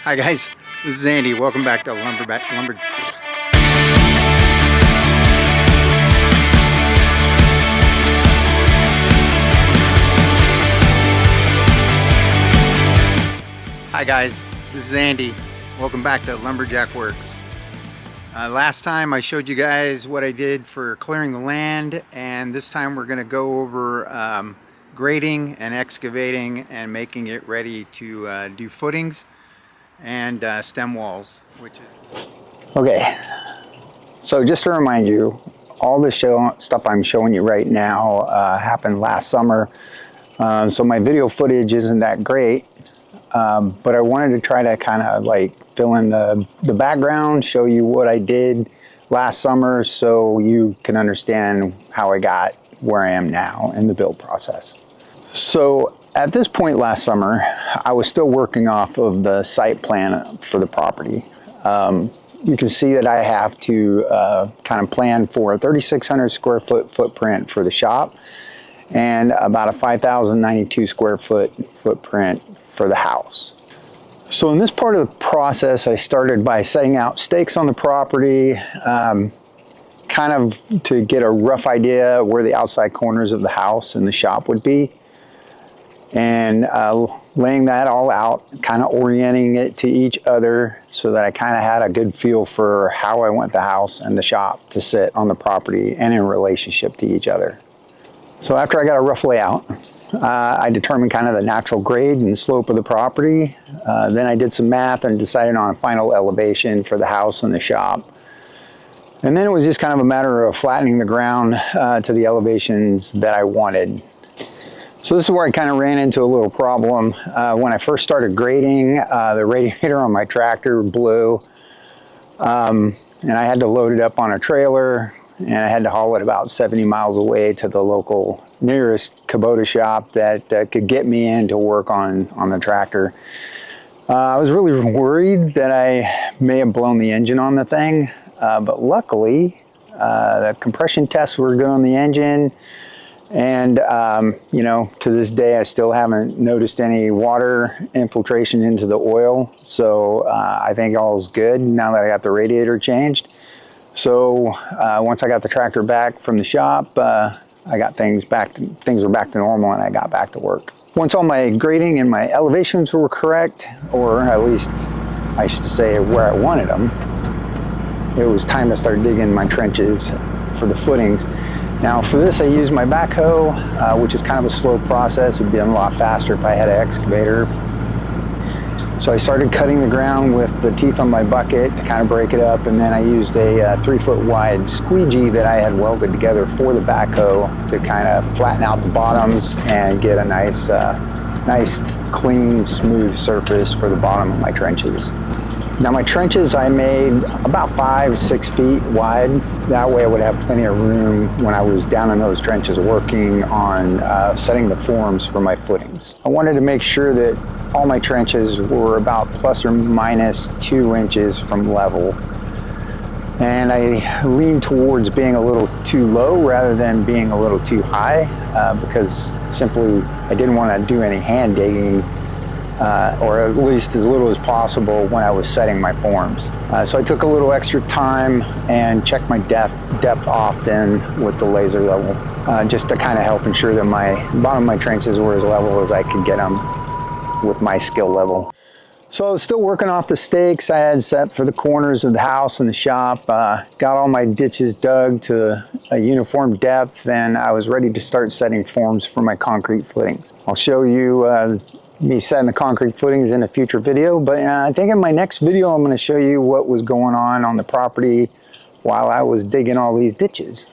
Hi guys, this is Andy. Welcome back to Lumber. Hi guys, this is Andy. Welcome back to Lumberjack Works. Last time I showed you guys what I did for clearing the land, and this time we're going to go over grading and excavating and making it ready to do footings and stem walls, Okay, so just to remind you, all the stuff I'm showing you right now happened last summer, so my video footage isn't that great, but I wanted to try to kind of like fill in the background, show you what I did last summer so you can understand how I got where I am now in the build process. So at this point last summer, I was still working off of the site plan for the property. You can see that I have to kind of plan for a 3,600 square foot footprint for the shop and about a 5,092 square foot footprint for the house. So in this part of the process, I started by setting out stakes on the property, kind of to get a rough idea where the outside corners of the house and the shop would be, and laying that all out, kind of orienting it to each other so that I kind of had a good feel for how I want the house and the shop to sit on the property and in relationship to each other. So after I got a rough layout, I determined kind of the natural grade and slope of the property. Then I did some math and decided on a final elevation for the house and the shop. And then it was just kind of a matter of flattening the ground to the elevations that I wanted. So this is where I kind of ran into a little problem. When I first started grading, the radiator on my tractor blew, and I had to load it up on a trailer, and I had to haul it about 70 miles away to the local nearest Kubota shop that could get me in to work on the tractor. I was really worried that I may have blown the engine on the thing, but luckily the compression tests were good on the engine, and you know, to this day I still haven't noticed any water infiltration into the oil, so I think all's good now that I got the radiator changed. So once I got the tractor back from the shop, I got things were back to normal, and I got back to work. Once all my grading and my elevations were correct, or at least I should say where I wanted them, it was time to start digging my trenches for the footings. Now for this I used my backhoe, which is kind of a slow process. It would be a lot faster if I had an excavator. So I started cutting the ground with the teeth on my bucket to kind of break it up, and then I used a 3-foot wide squeegee that I had welded together for the backhoe to kind of flatten out the bottoms and get a nice clean, smooth surface for the bottom of my trenches. Now my trenches I made about 5-6 feet wide. That way I would have plenty of room when I was down in those trenches working on setting the forms for my footings. I wanted to make sure that all my trenches were about plus or minus 2 inches from level. And I leaned towards being a little too low rather than being a little too high, because simply I didn't want to do any hand digging, or at least as little as possible when I was setting my forms. So I took a little extra time and checked my depth often with the laser level, just to kind of help ensure that my bottom of my trenches were as level as I could get them with my skill level. So I was still working off the stakes I had set for the corners of the house and the shop. Got all my ditches dug to a uniform depth, and I was ready to start setting forms for my concrete footings. I'll show you me setting the concrete footings in a future video, but I think in my next video I'm going to show you what was going on the property while I was digging all these ditches.